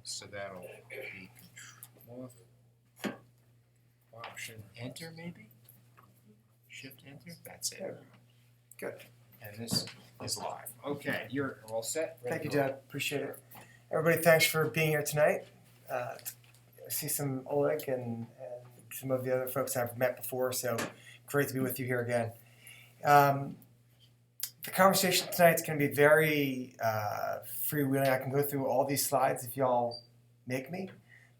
So that'll be control option enter maybe? Shift enter? That's it. Good. And this is live. Okay, you're all set? Thank you, Deb. Appreciate it. Everybody, thanks for being here tonight. I see some Oleg and some of the other folks I've met before, so great to be with you here again. The conversation tonight is going to be very freewheeling. I can go through all these slides if y'all make me,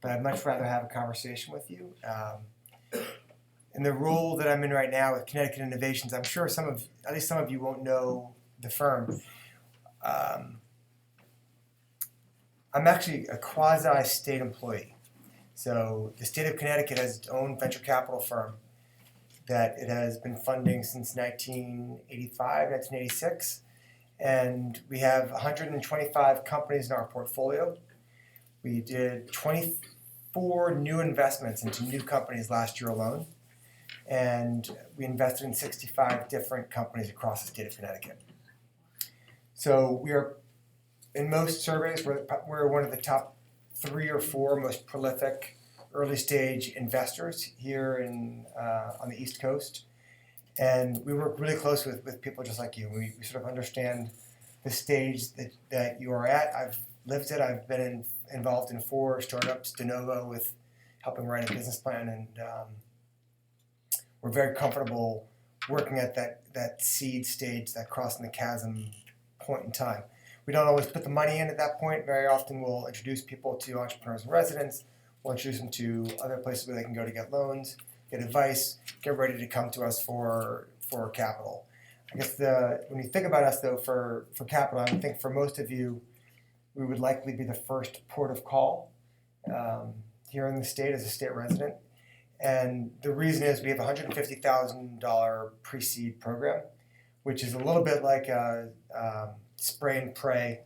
but I'd much rather have a conversation with you. In the role that I'm in right now with Connecticut Innovations, I'm sure at least some of you won't know the firm. I'm actually a quasi-state employee. So the state of Connecticut has its own venture capital firm that it has been funding since 1985, 1986. And we have 125 companies in our portfolio. We did 24 new investments into new companies last year alone. And we invested in 65 different companies across the state of Connecticut. So we are, in most surveys, we're one of the top 3 or 4 most prolific early stage investors here on the East Coast. And we work really close with people just like you. We sort of understand the stage that you are at. I've lived it. I've been involved in 4 startups de novo with helping write a business plan, and we're very comfortable working at that seed stage, that crossing the chasm point in time. We don't always put the money in at that point. Very often we'll introduce people to entrepreneurs in residence. We'll introduce them to other places where they can go to get loans, get advice, get ready to come to us for capital. I guess when you think about us though for capital, I think for most of you, we would likely be the first port of call here in the state as a state resident. And the reason is we have a $150,000 pre-seed program, which is a little bit like a spray and pray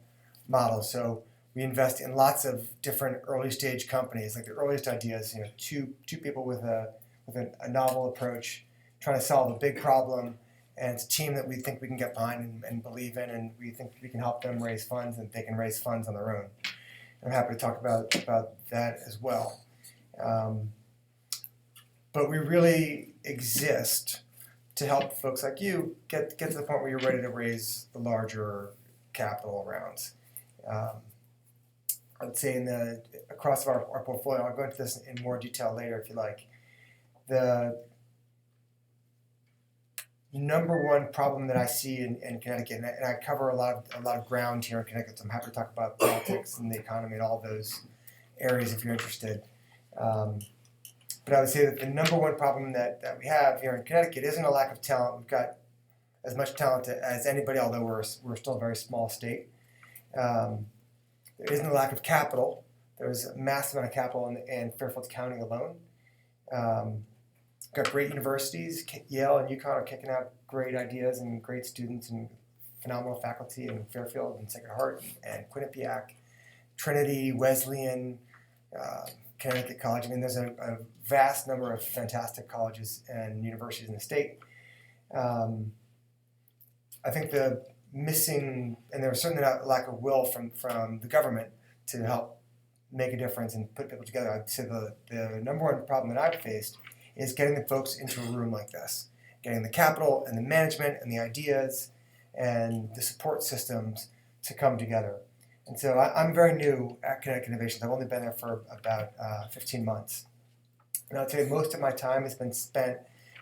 model. So we invest in lots of different early stage companies, like the earliest ideas, two people with a novel approach, trying to solve a big problem, and it's a team that we think we can get behind and believe in, and we think we can help them raise funds, and they can raise funds on their own. I'm happy to talk about that as well. But we really exist to help folks like you get to the point where you're ready to raise the larger capital rounds. I'd say across our portfolio, I'll go into this in more detail later if you like. The number one problem that I see in Connecticut, and I cover a lot of ground here in Connecticut, so I'm happy to talk about politics and the economy and all those areas if you're interested. But I would say that the number one problem that we have here in Connecticut isn't a lack of talent. We've got as much talent as anybody, although we're still a very small state. There isn't a lack of capital. There's a massive amount of capital in Fairfield County alone. We've got great universities. Yale and UConn are kicking out great ideas and great students and phenomenal faculty in Fairfield and Sacred Heart and Quinnipiac, Trinity, Wesleyan, Connecticut College. I mean, there's a vast number of fantastic colleges and universities in the state. I think the missing, and there was certainly not a lack of will from the government to help make a difference and put people together. I'd say the number one problem that I've faced is getting the folks into a room like this, getting the capital and the management and the ideas and the support systems to come together. And so I'm very new at Connecticut Innovations. I've only been there for about 15 months. And I'll tell you, most of my time has been spent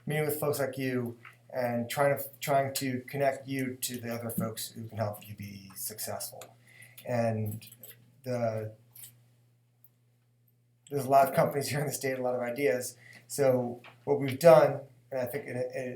meeting with folks like you and trying to connect you to the other folks who can help you be successful. And there's a lot of companies here in the state, a lot of ideas. So what we've done, and I think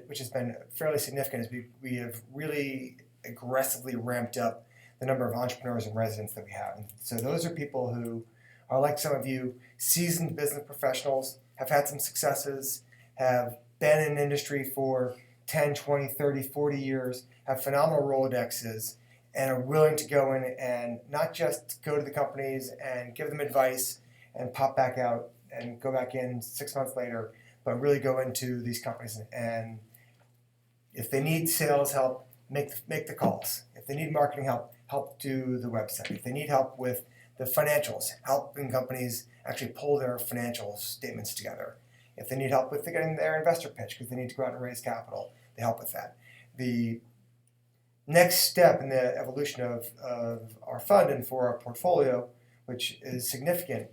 which has been fairly significant, is we have really aggressively ramped up the number of entrepreneurs and residents that we have. And so those are people who are like some of you, seasoned business professionals, have had some successes, have been in industry for 10, 20, 30, 40 years, have phenomenal Rolodexes, and are willing to go in and not just go to the companies and give them advice and pop back out and go back in 6 months later, but really go into these companies and if they need sales help, make the calls. If they need marketing help do the website. If they need help with the financials, helping companies actually pull their financial statements together. If they need help with getting their investor pitch because they need to go out and raise capital, they help with that. The next step in the evolution of our fund and for our portfolio, which is significant,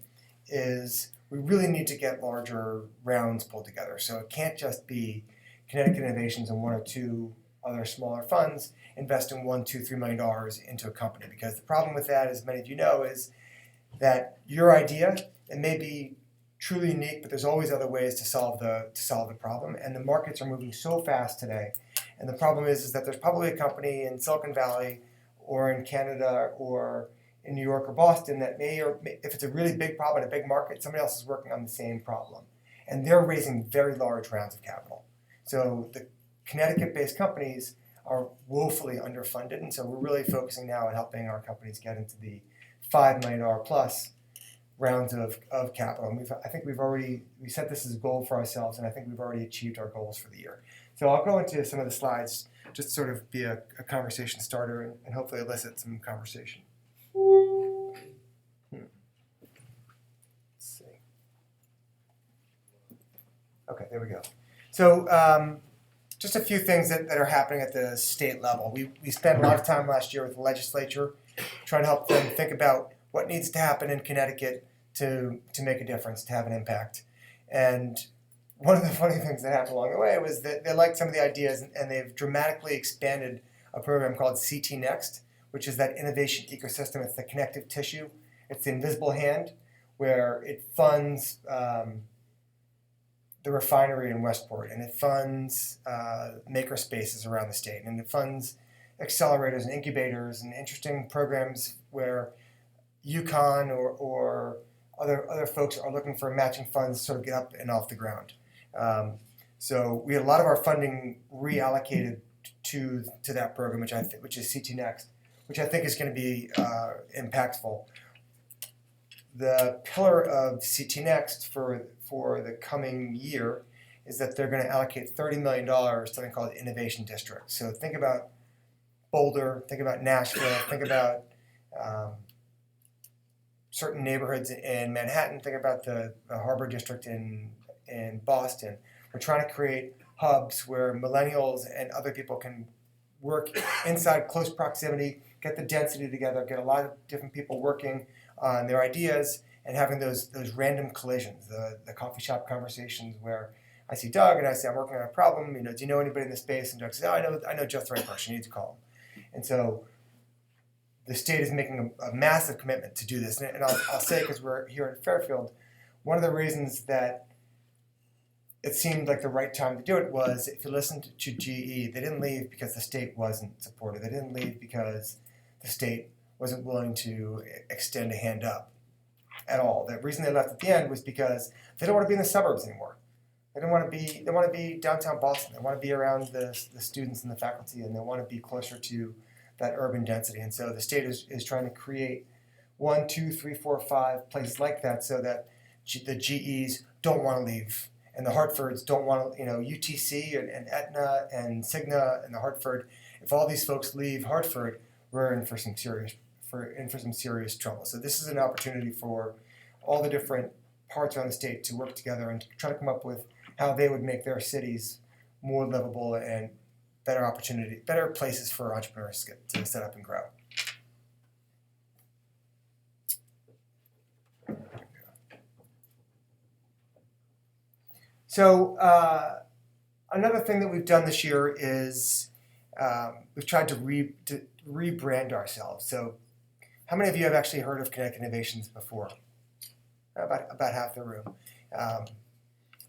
is we really need to get larger rounds pulled together. So it can't just be Connecticut Innovations and one or two other smaller funds investing $1, $2, $3 million into a company. Because the problem with that, as many of you know, is that your idea, it may be truly unique, but there's always other ways to solve the problem. And the markets are moving so fast today. And the problem is that there's probably a company in Silicon Valley or in Canada or in New York or Boston that may, or if it's a really big problem in a big market, somebody else is working on the same problem. And they're raising very large rounds of capital. So the Connecticut-based companies are woefully underfunded, and so we're really focusing now on helping our companies get into the $5 million plus rounds of capital. And I think we set this as a goal for ourselves, and I think we've already achieved our goals for the year. So I'll go into some of the slides, just sort of be a conversation starter and hopefully elicit some conversation. Let's see. Okay, there we go. So just a few things that are happening at the state level. We spent a lot of time last year with the legislature trying to help them think about what needs to happen in Connecticut to make a difference, to have an impact. And one of the funny things that happened along the way was that they liked some of the ideas, and they've dramatically expanded a program called CT Next, which is that innovation ecosystem. It's the connective tissue. It's the invisible hand, where it funds the refinery in Westport, and it funds maker spaces around the state, and it funds accelerators and incubators and interesting programs where UConn or other folks are looking for matching funds to sort of get up and off the ground. So we had a lot of our funding reallocated to that program, which is CT Next, which I think is going to be impactful. The pillar of CT Next for the coming year is that they're going to allocate $30 million to something called Innovation District. So think about Boulder, think about Nashville, think about certain neighborhoods in Manhattan, think about the Harbor District in Boston. We're trying to create hubs where millennials and other people can work inside close proximity, get the density together, get a lot of different people working on their ideas and having those random collisions, the coffee shop conversations where I see Doug and I say, I'm working on a problem, do you know anybody in this space? And Doug says, oh, I know just the right person, you need to call him. And so the state is making a massive commitment to do this. And I'll say, because we're here in Fairfield, one of the reasons that it seemed like the right time to do it was, if you listen to GE, they didn't leave because the state wasn't supportive. They didn't leave because the state wasn't willing to extend a hand up at all. The reason they left at the end was because they don't want to be in the suburbs anymore. They want to be downtown Boston. They want to be around the students and the faculty, and they want to be closer to that urban density. And so the state is trying to create 1, 2, 3, 4, 5 places like that, so that the GEs don't want to leave, and the Hartfords don't want to, UTC and Aetna and Cigna and the Hartford. If all these folks leave Hartford, we're in for some serious trouble. So this is an opportunity for all the different parts around the state to work together and try to come up with how they would make their cities more livable and better places for entrepreneurs to set up and grow. So another thing that we've done this year is we've tried to rebrand ourselves. So how many of you have actually heard of Connecticut Innovations before? About half the room.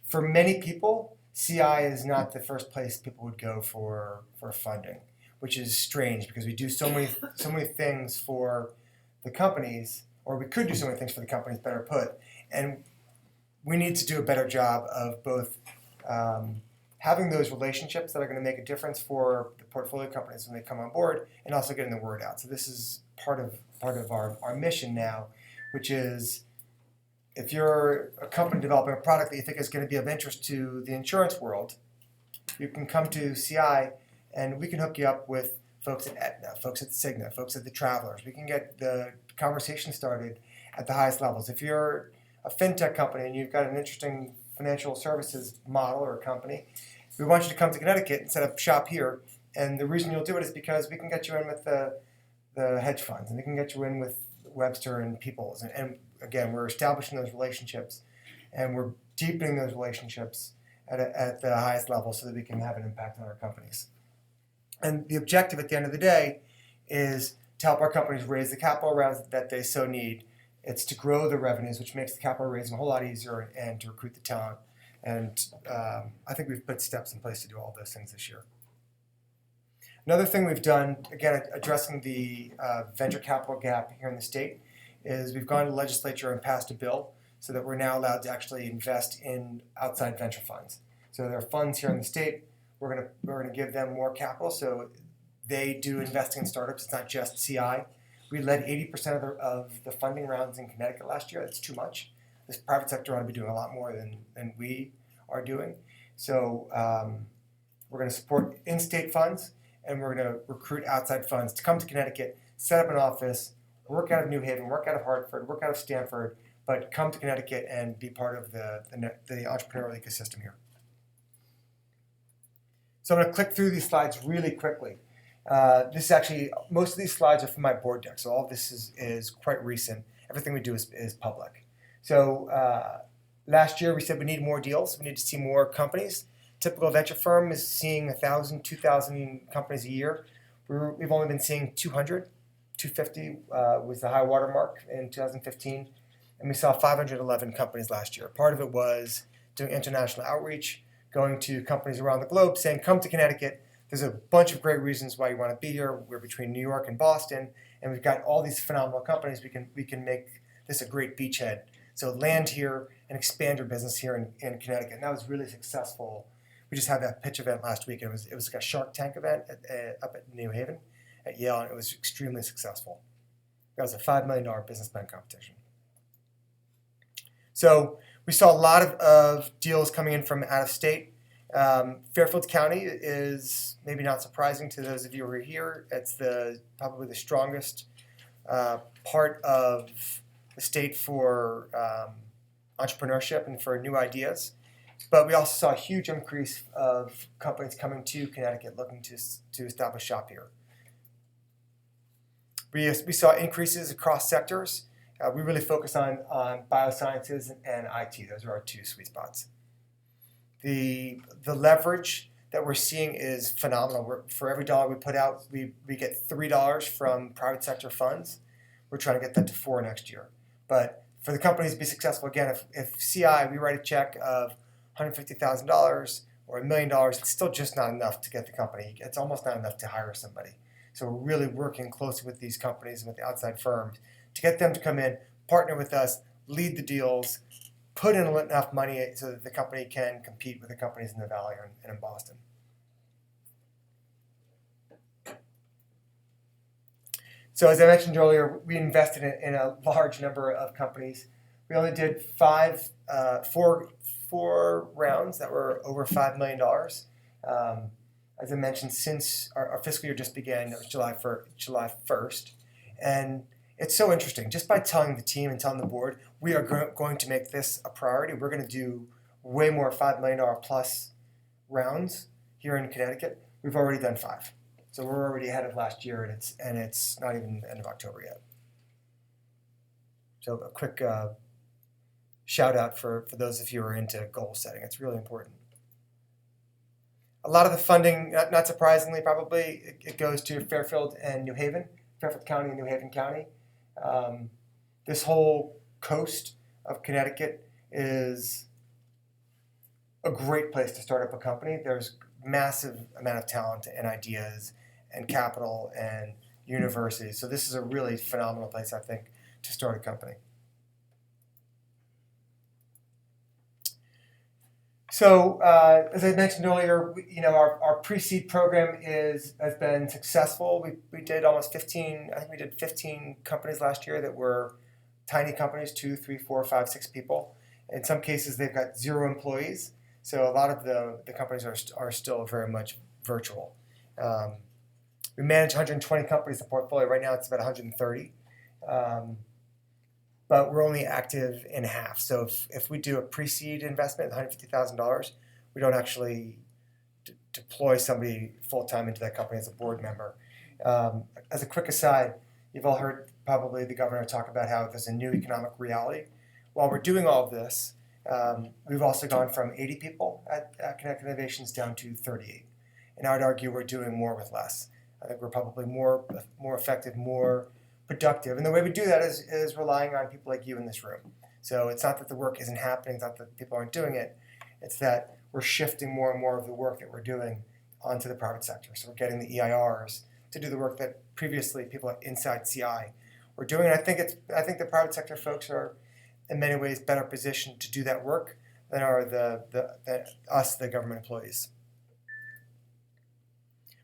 For many people, CI is not the first place people would go for funding, which is strange because we do so many things for the companies, or we could do so many things for the companies, better put, and we need to do a better job of both having those relationships that are going to make a difference for the portfolio companies when they come on board, and also getting the word out. So this is part of our mission now, which is, if you're a company developing a product that you think is going to be of interest to the insurance world, you can come to CI and we can hook you up with folks at Aetna, folks at Cigna, folks at the Travelers. We can get the conversation started at the highest levels. If you're a fintech company and you've got an interesting financial services model or company, we want you to come to Connecticut and set up shop here. And the reason you'll do it is because we can get you in with the hedge funds, and we can get you in with Webster and Peoples. And again, we're establishing those relationships, and we're deepening those relationships at the highest level so that we can have an impact on our companies. And the objective at the end of the day is to help our companies raise the capital rounds that they so need. It's to grow the revenues, which makes the capital raising a whole lot easier, and to recruit the talent. And I think we've put steps in place to do all those things this year. Another thing we've done, again, addressing the venture capital gap here in the state, is we've gone to the legislature and passed a bill so that we're now allowed to actually invest in outside venture funds. So there are funds here in the state. We're gonna give them more capital, so they do investing in startups. It's not just CI. We led 80% of the funding rounds in Connecticut last year. That's too much. This private sector ought to be doing a lot more than we are doing. So we're going to support in-state funds, and we're going to recruit outside funds to come to Connecticut, set up an office, work out of New Haven, work out of Hartford, work out of Stanford, but come to Connecticut and be part of the entrepreneurial ecosystem here. So I'm going to click through these slides really quickly. This actually, most of these slides are from my board deck, so all of this is quite recent. Everything we do is public. So last year we said we need more deals. We need to see more companies. Typical venture firm is seeing 1,000, 2,000 companies a year. We've only been seeing 200, 250 was the high water mark in 2015. And we saw 511 companies last year. Part of it was doing international outreach, going to companies around the globe saying, come to Connecticut. There's a bunch of great reasons why you want to be here. We're between New York and Boston, and we've got all these phenomenal companies. We can make this a great beachhead. So land here and expand your business here in Connecticut. And that was really successful. We just had that pitch event last week. It was like a Shark Tank event up at New Haven at Yale, and it was extremely successful. That was a $5 million business plan competition. So we saw a lot of deals coming in from out of state. Fairfield County is maybe not surprising to those of you who are here. It's probably the strongest part of the state for entrepreneurship and for new ideas. But we also saw a huge increase of companies coming to Connecticut looking to establish shop here. We saw increases across sectors. We really focus on biosciences and IT. Those are our two sweet spots. The leverage that we're seeing is phenomenal. For every dollar we put out, we get $3 from private sector funds. We're trying to get that to $4 next year. But for the companies to be successful, again, if CI, we write a check of $150,000 or $1 million, it's still just not enough to get the company. It's almost not enough to hire somebody. So we're really working closely with these companies and with the outside firms to get them to come in, partner with us, lead the deals, put in enough money so that the company can compete with the companies in the Valley and in Boston. So as I mentioned earlier, we invested in a large number of companies. We only did four rounds that were over $5 million. As I mentioned, since our fiscal year just began, it was July 1st. And it's so interesting. Just by telling the team and telling the board, we are going to make this a priority. We're going to do way more $5 million plus rounds here in Connecticut. We've already done 5. So we're already ahead of last year, and it's not even the end of October yet. So a quick shout out for those of you who are into goal setting. It's really important. A lot of the funding, not surprisingly probably, it goes to Fairfield and New Haven, Fairfield County and New Haven County. This whole coast of Connecticut is a great place to start up a company. There's massive amount of talent and ideas and capital and universities. So this is a really phenomenal place, I think, to start a company. So as I mentioned earlier, our pre-seed program has been successful. We did almost 15. I think we did 15 companies last year that were tiny companies, 2, 3, 4, 5, 6 people. In some cases, they've got 0 employees. So a lot of the companies are still very much virtual. We manage 120 companies in the portfolio. Right now it's about 130. But we're only active in half. So if we do a pre-seed investment, $150,000, we don't actually deploy somebody full-time into that company as a board member. As a quick aside, you've all heard probably the governor talk about how there's a new economic reality. While we're doing all of this, we've also gone from 80 people at Connecticut Innovations down to 38. And I'd argue we're doing more with less. I think we're probably more effective, more productive. And the way we do that is relying on people like you in this room. So it's not that the work isn't happening, it's not that people aren't doing it. It's that we're shifting more and more of the work that we're doing onto the private sector. So we're getting the EIRs to do the work that previously people inside CI were doing. And I think the private sector folks are in many ways better positioned to do that work than are the government employees.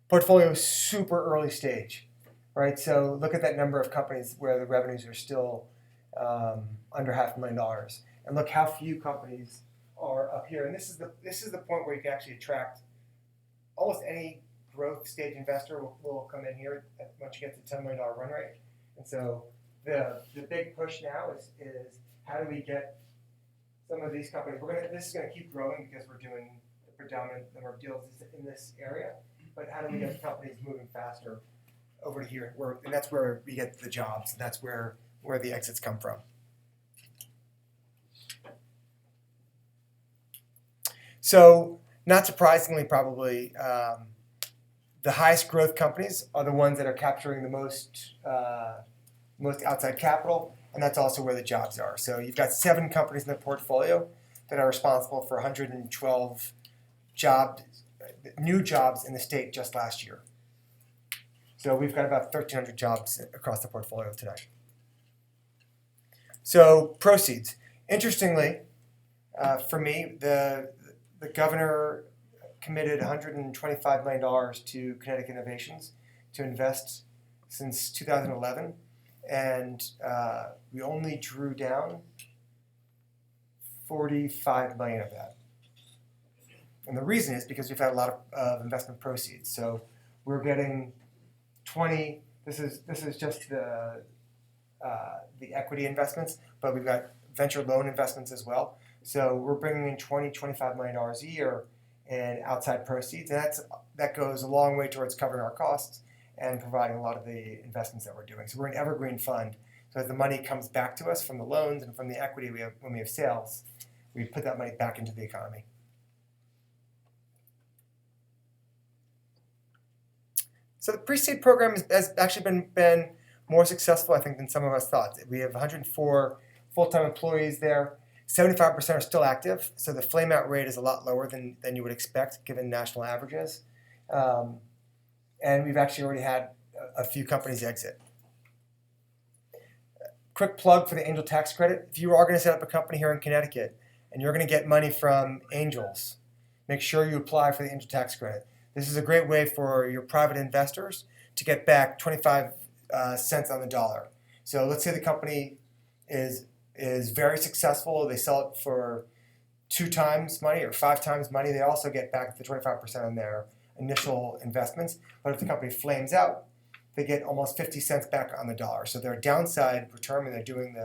Portfolio is super early stage. Right, so look at that number of companies where the revenues are still under $500,000, and look how few companies are up here. And this is the point where you can actually attract almost any growth stage investor will come in here once you get to $10 million run rate. And so the big push now is how do we get some of these companies? This is going to keep growing because we're doing the predominant number of deals in this area. But how do we get companies moving faster over to here, and that's where we get the jobs, and that's where the exits come from. So, not surprisingly, probably the highest growth companies are the ones that are capturing the most outside capital, and that's also where the jobs are. So you've got 7 companies in the portfolio that are responsible for 112 new jobs in the state just last year. So we've got about 1,300 jobs across the portfolio today. So proceeds. Interestingly, for me, the governor committed $125 million to Connecticut Innovations to invest since 2011, and we only drew down $45 million of that. And the reason is because we've had a lot of investment proceeds. So we're getting 20. This is just the equity investments, but we've got venture loan investments as well. So we're bringing in $25 million a year in outside proceeds, and that goes a long way towards covering our costs and providing a lot of the investments that we're doing. So we're an evergreen fund. So as the money comes back to us from the loans and from the equity when we have sales, we put that money back into the economy. So the pre-seed program has actually been more successful, I think, than some of us thought. We have 104 full-time employees there. 75% are still active, so the flame-out rate is a lot lower than you would expect, given national averages. And we've actually already had a few companies exit. Quick plug for the angel tax credit. If you are going to set up a company here in Connecticut and you're going to get money from angels, make sure you apply for the angel tax credit. This is a great way for your private investors to get back 25 cents on the dollar. So let's say the company is very successful. They sell it for 2 times money or 5 times money. They also get back the 25% on their initial investments. But if the company flames out, they get almost 50 cents back on the dollar. So their downside return when they're doing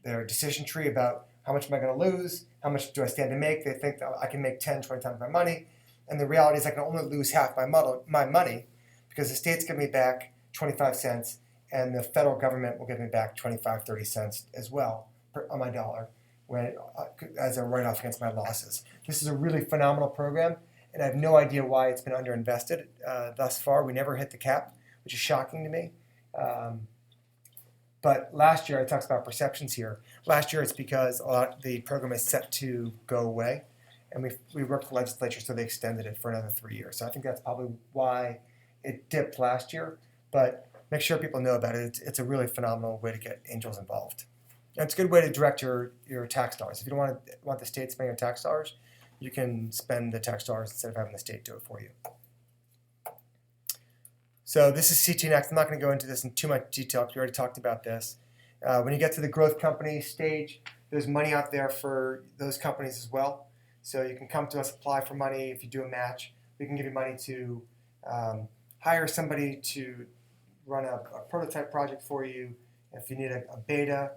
their decision tree about how much am I going to lose, how much do I stand to make, they think that I can make 10, 20 times my money. And the reality is I can only lose half my money because the state's give me back 25 cents and the federal government will give me back 25, 30 cents as well on my dollar as a write-off against my losses. This is a really phenomenal program, and I have no idea why it's been underinvested thus far. We never hit the cap, which is shocking to me. But last year, I talked about perceptions here. Last year, it's because the program is set to go away. And we worked with the legislature, so they extended it for another 3 years. So I think that's probably why it dipped last year. But make sure people know about it. It's a really phenomenal way to get angels involved. And it's a good way to direct your tax dollars. If you don't want the state to spend your tax dollars, you can spend the tax dollars instead of having the state do it for you. So this is CT Next. I'm not going to go into this in too much detail because we already talked about this. When you get to the growth company stage, there's money out there for those companies as well. So you can come to us, apply for money. If you do a match, we can give you money to hire somebody to run a prototype project for you. If you need a beta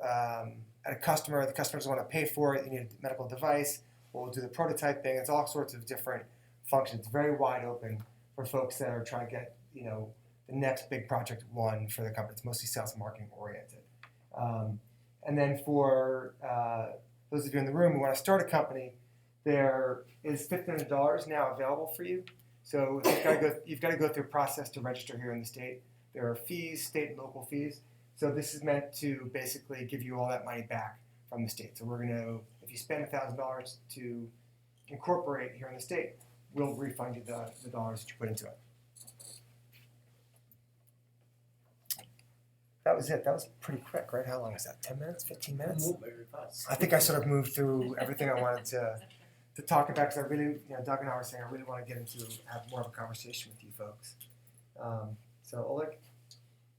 at a customer, the customer doesn't want to pay for it, you need a medical device, we'll do the prototyping. It's all sorts of different functions. It's very wide open for folks that are trying to get, the next big project won for the company. It's mostly sales and marketing oriented. And then for those of you in the room who want to start a company, there is $1,500 now available for you. So you've got to go through a process to register here in the state. There are fees, state and local fees. So this is meant to basically give you all that money back from the state. So we're going to, if you spend $1,000 to incorporate here in the state, we'll refund you the dollars that you put into it. That was it. That was pretty quick, right? How long was that? 10 minutes? 15 minutes? Very fast. I think I sort of moved through everything I wanted to talk about because I really, Doug and I were saying I really want to get into have more of a conversation with you folks. So Oleg?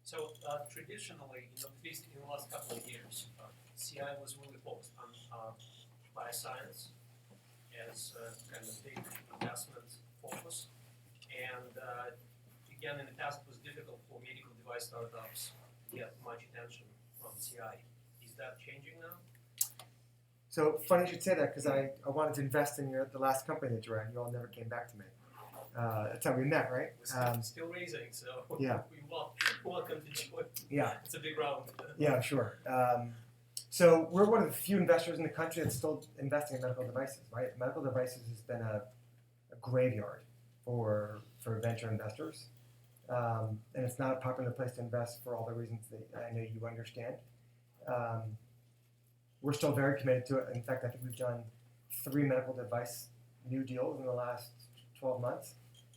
So traditionally, at least in the last couple of years, CI was really focused on bioscience as kind of big investment focus. And again, in the past, it was difficult for medical device startups to get much attention from CI. Is that changing now? So funny you should say that because I wanted to invest in the last company that you ran. You all never came back to me. That's how we met, right? We're still raising, so yeah. You're welcome to join. Yeah. It's a big round. Yeah, sure. So we're one of the few investors in the country that's still investing in medical devices, right? Medical devices has been a graveyard for venture investors. And it's not a popular place to invest for all the reasons that I know you understand. We're still very committed to it. In fact, I think we've done 3 medical device new deals in the last 12 months,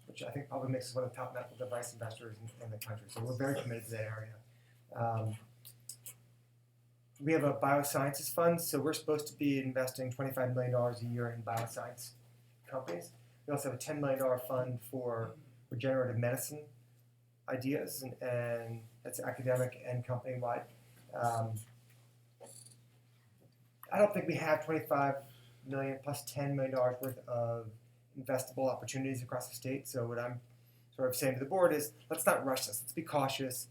which I think probably makes us one of the top medical device investors in the country. So we're very committed to that area. We have a biosciences fund, so we're supposed to be investing $25 million a year in bioscience companies. We also have a $10 million fund for regenerative medicine ideas, and that's academic and company-wide. I don't think we have $25 million plus $10 million worth of investable opportunities across the state. So what I'm sort of saying to the board is, let's not rush this. Let's be cautious.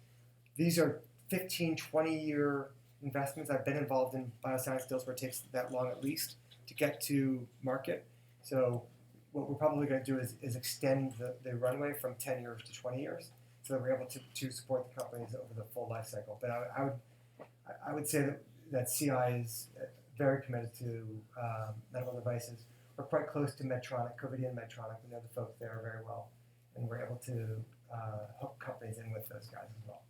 These are 15, 20-year investments. I've been involved in bioscience deals where it takes that long at least to get to market. So what we're probably going to do is extend the runway from 10 years to 20 years so that we're able to support the companies over the full life cycle. But I would say that CI is very committed to medical devices. We're quite close to Medtronic, Covidien Medtronic. We know the folks there very well, and we're able to hook companies in with those guys as well.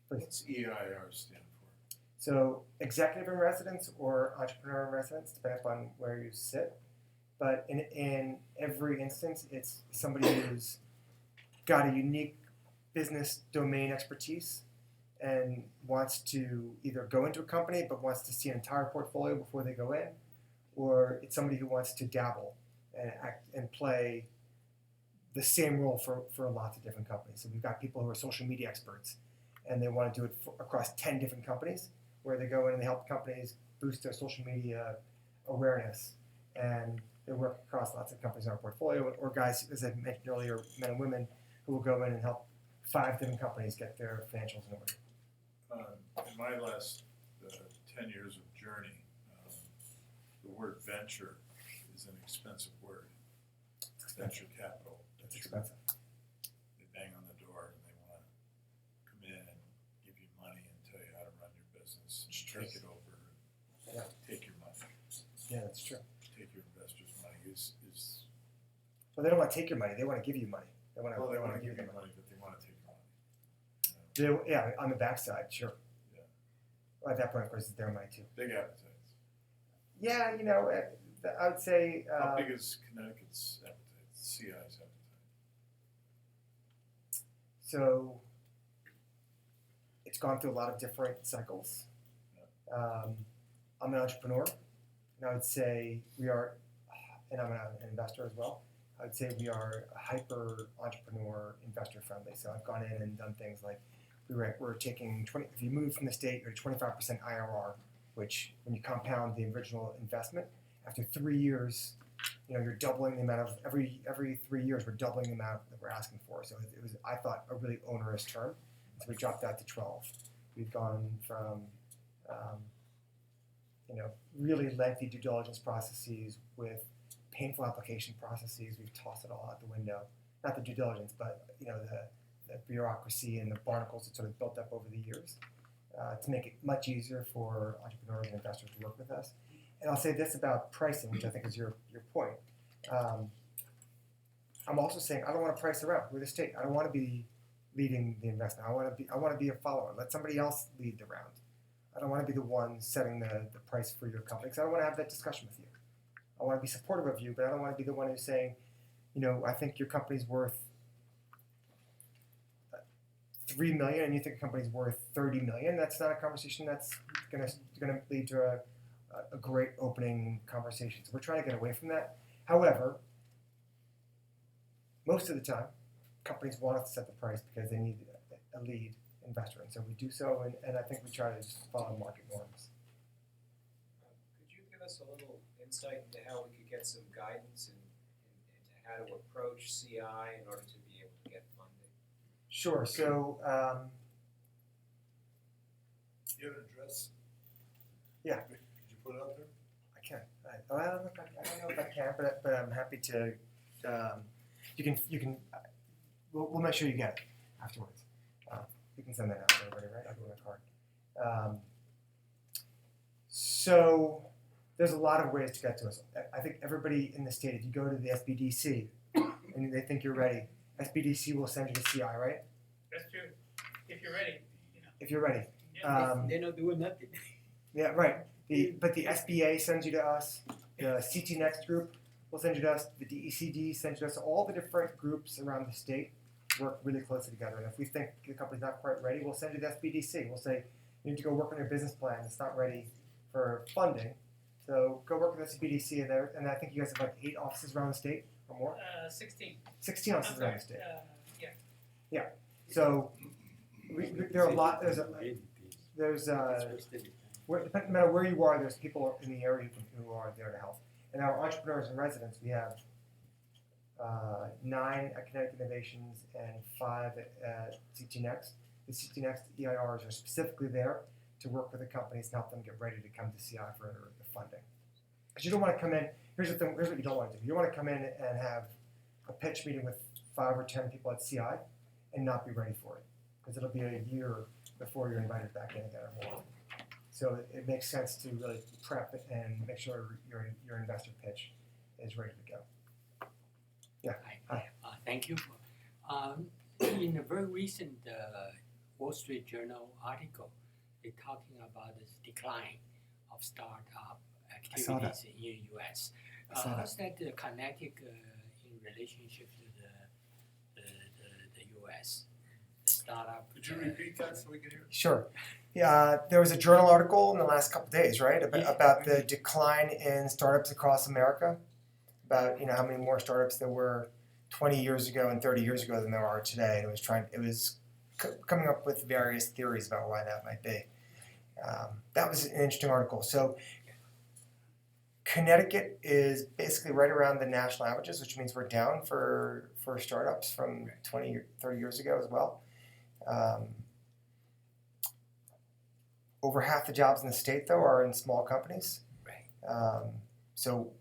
Please. What's EIR stand for? So executive in residence or entrepreneur in residence, depending upon where you sit. But in every instance, it's somebody who's got a unique business domain expertise and wants to either go into a company but wants to see an entire portfolio before they go in, or it's somebody who wants to dabble and act and play the same role for lots of different companies. So we've got people who are social media experts and they want to do it across 10 different companies, where they go in and they help companies boost their social media awareness, and they work across lots of companies in our portfolio, or guys, as I mentioned earlier, men and women who will go in and help 5 different companies get their financials in order. In my last 10 years of journey, the word venture is an expensive word. Venture capital. It's expensive. They bang on the door and they want to come in and give you money and tell you how to run your business. Take it over. Yeah. Take your money. Yeah, that's true. Take your investors' money. Well, they don't want to take your money. They want to give you money. They want They want to give give you you money, but they want to take your money. Yeah, on the backside, sure. Yeah. Well, at that point, of course, it's their money too. Big appetites. Yeah, I would say. How big is Connecticut's appetite? CI's appetite? So it's gone through a lot of different cycles. I'm an entrepreneur, and I would say we are, and I'm an investor as well. I would say we are hyper entrepreneur investor friendly. So I've gone in and done things like we're taking 20. If you move from the state, you're 25% IRR, which when you compound the original investment, after 3 years you're doubling the amount of every 3 years we're doubling the amount that we're asking for. So it was, I thought, a really onerous term. So we dropped that to 12. We've gone from really lengthy due diligence processes with painful application processes. We've tossed it all out the window. Not the due diligence, but the bureaucracy and the barnacles that sort of built up over the years to make it much easier for entrepreneurs and investors to work with us. And I'll say this about pricing, which I think is your point. I'm also saying I don't want to price around. We're the state. I don't want to be leading the investment. I want to be a follower. Let somebody else lead the round. I don't want to be the one setting the price for your company because I don't want to have that discussion with you. I want to be supportive of you, but I don't want to be the one who's saying, I think your company's worth $3 million and you think your company's worth $30 million. That's not a conversation that's gonna lead to a great opening conversation. So we're trying to get away from that. However, most of the time, companies want us to set the price because they need a lead investor, and so we do so, and I think we try to just follow market norms. Could you give us a little insight into how we could get some guidance into how to approach CI in order to be able to get funding? Sure. So, You have an address? Yeah. Could you put it out there? I can. I don't know if I can, but I'm happy to. You can. We'll make sure you get it afterwards. You can send that out to everybody, right? I'll give you my card. So there's a lot of ways to get to us. I think everybody in the state, if you go to the SBDC and they think you're ready, SBDC will send you to CI, right? That's true. If you're ready. If you're ready. They're not doing nothing. Yeah, right. But the SBA sends you to us. The CT Next group will send you to us. The DECD sends you to us. All the different groups around the state work really closely together. And if we think the company's not quite ready, we'll send you to SBDC. We'll say, you need to go work on your business plan. It's not ready for funding. So go work with SBDC in there. And I think you guys have like 8 offices around the state or more? 16. 16 offices around the state. Yeah. So there are a lot. No matter where you are, there's people in the area who are there to help. And our entrepreneurs and residents, we have 9 at Connecticut Innovations and 5 at CT Next. The CT Next EIRs are specifically there to work with the companies and help them get ready to come to CI for the funding. Because you don't want to come in. Here's the thing. Here's what you don't want to do. You don't want to come in and have a pitch meeting with 5 or 10 people at CI and not be ready for it, because it'll be a year before you're invited back in again or more. So it makes sense to really prep it and make sure your investor pitch is ready to go. Yeah. Hi. Thank you. In a very recent Wall Street Journal article, they're talking about this decline of startup activities in the U.S. How's that Connecticut in relationship to the U.S. The startup? Could you repeat that so we can hear? Sure. Yeah, there was a journal article in the last couple of days, right, about the decline in startups across America. About how many more startups there were 20 years ago and 30 years ago than there are today. And it was coming up with various theories about why that might be. That was an interesting article. So Connecticut is basically right around the national averages, which means we're down for startups from 20, 30 years ago as well. Over half the jobs in the state, though, are in small companies. Right. So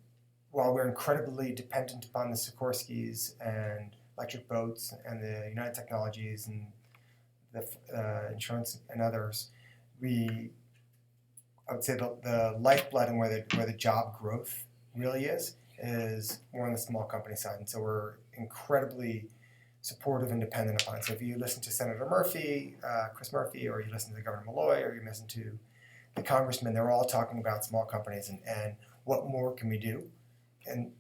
while we're incredibly dependent upon the Sikorskys and Electric Boats and the United Technologies and the insurance and others, I would say the lifeblood and where the job growth really is more on the small company side. And so we're incredibly supportive and dependent upon it. So if you listen to Senator Murphy, Chris Murphy, or you listen to Governor Malloy, or you listen to the congressmen, they're all talking about small companies and what more can we do in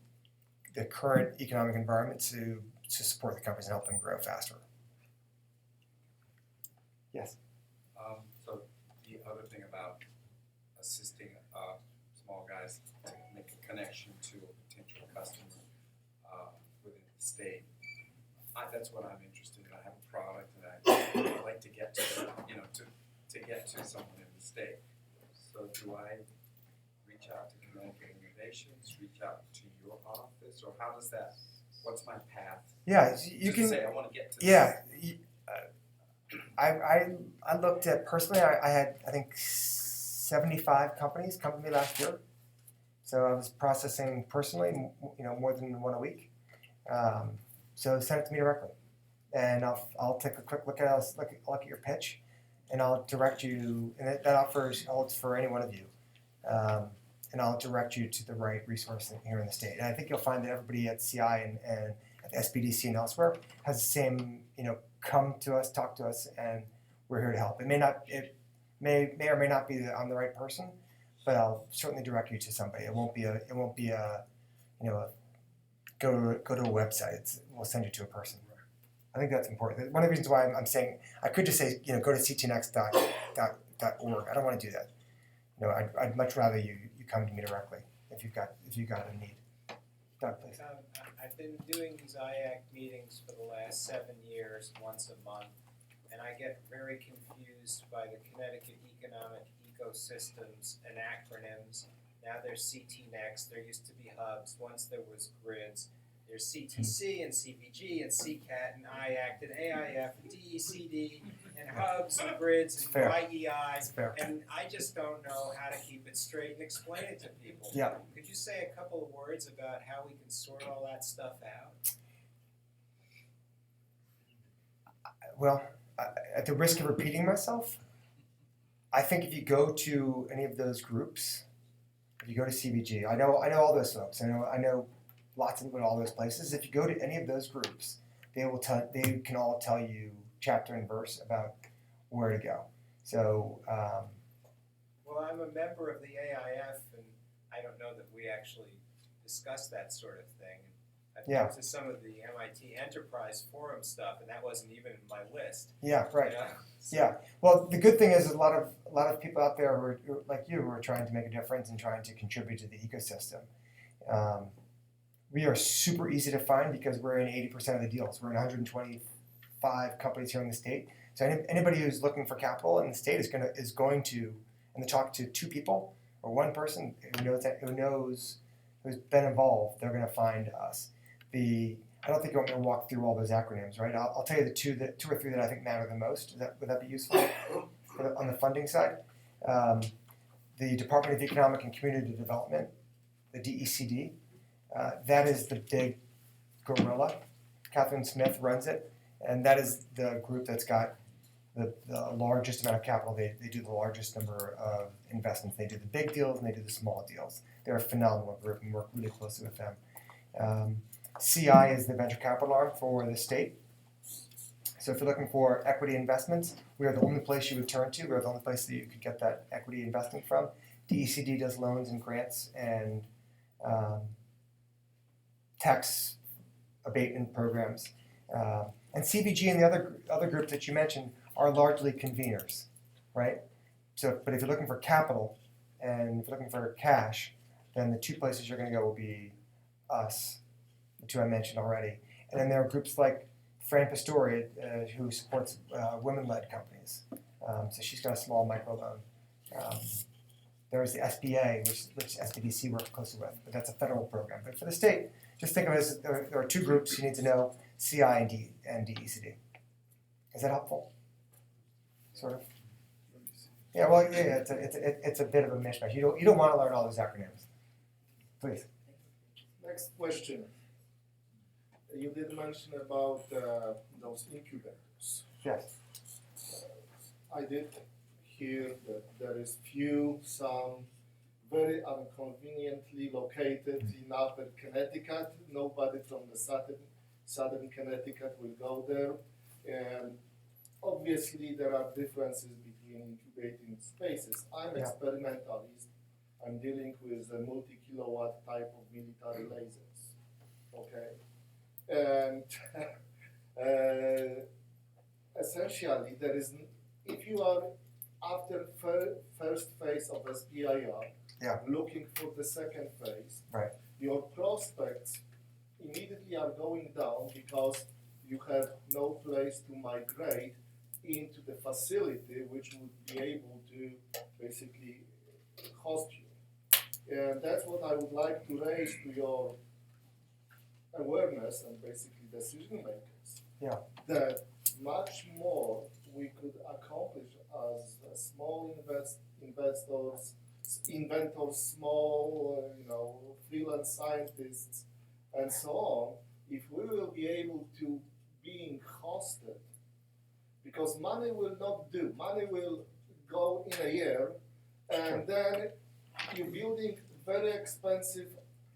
the current economic environment to support the companies and help them grow faster. Yes? So the other thing about assisting small guys to make a connection to a potential customer within the state, that's what I'm interested in. I have a product and I'd like to get to, to get to someone in the state. So do I reach reach out to Connecticut Innovations, reach out to your office, or how does that, what's my path? Yeah, you Just can. say, I wanna get to this. Yeah, I looked at personally. I had I think 75 companies come to me last year, so I was processing personally, more than one a week. So send it to me directly, and I'll take a quick look at your pitch, and I'll direct you. And that holds for any one of you, and I'll direct you to the right resource here in the state. And I think you'll find that everybody at CI and at the SBDC and elsewhere has the same, come to us, talk to us, and we're here to help. It may or may not be I'm the right person, but I'll certainly direct you to somebody. It won't be a go to a website. We'll send you to a person. I think that's important. One of the reasons why I'm saying I could just say go to ctnext.org. I don't want to do that. I'd much rather you come to me directly if you've got a need. Doug, please. I've been doing these IACT meetings for the last 7 years, once a month, and I get very confused by the Connecticut economic ecosystems and acronyms. Now there's CTNext, there used to be hubs, once there was grids. There's CTC and CVG and CCAT and IACT and AIF and DECD and hubs and grids and Fair. IEI. Fair. And I just don't know how to keep it straight and explain it to people. Yeah. Could you say a couple of words about how we can sort all that stuff out? Well, at the risk of repeating myself, I think if you go to any of those groups, if you go to CVG, I know all those folks. I know lots of people in all those places. If you go to any of those groups, they can all tell you chapter and verse about where to go. So. Well, I'm a member of the AIF, and I don't know that we actually discuss that sort of thing. I've Yeah. been to some of the MIT Enterprise Forum stuff, and that wasn't even in my list. Yeah. Right. So, Yeah. Well, the good thing is a lot of people out there who are like you who are trying to make a difference and trying to contribute to the ecosystem. We are super easy to find because we're in 80% of the deals. We're in 125 companies here in the state. So anybody who's looking for capital in the state is going to, and they talk to two people or one person who's been involved. They're going to find us. I don't think you want me to walk through all those acronyms, right? I'll tell you the two or three that I think matter the most. Would that be useful on the funding side? The Department of Economic and Community Development, the DECD. That is the big gorilla. Catherine Smith runs it, and that is the group that's got the largest amount of capital. They do the largest number of investments. They do the big deals and they do the small deals. They're a phenomenal group and work really closely with them. CI is the venture capital arm for the state. So if you're looking for equity investments, we are the only place you would turn to. We're the only place that you could get that equity investment from. DECD does loans and grants and tax abatement programs. And CVG and the other groups that you mentioned are largely conveners, right? So, but if you're looking for capital and if you're looking for cash, then the two places you're going to go will be us, the two I mentioned already. And then there are groups like Fran Pastore, who supports women-led companies. So she's got a small microloan. There's the SBA, which SBDC works closely with, but that's a federal program. But for the state, just think of it as there are two groups you need to know: CI and DECD. Is that helpful? Sort of. Yeah. Well, yeah. It's a bit of a mishmash. You don't want to learn all those acronyms. Please. Next question. You did mention about those incubators. Yes. I did hear that there is some very inconveniently located in Upper Connecticut. Nobody from the southern Connecticut will go there. And obviously there are differences between incubating spaces. I'm experimentalist. I'm dealing with a multi-kilowatt type of military lasers. Okay? And essentially there is, if you are after first phase of SBIR, looking for the second phase, right, your prospects immediately are going down because you have no place to migrate into the facility which would be able to basically host you. And that's what I would like to raise to your awareness and basically decision makers. Yeah. That much more we could accomplish as small inventors, small freelance scientists, and so on, if we will be able to being hosted, because money will not do. Money will go in a year, and then you're building very expensive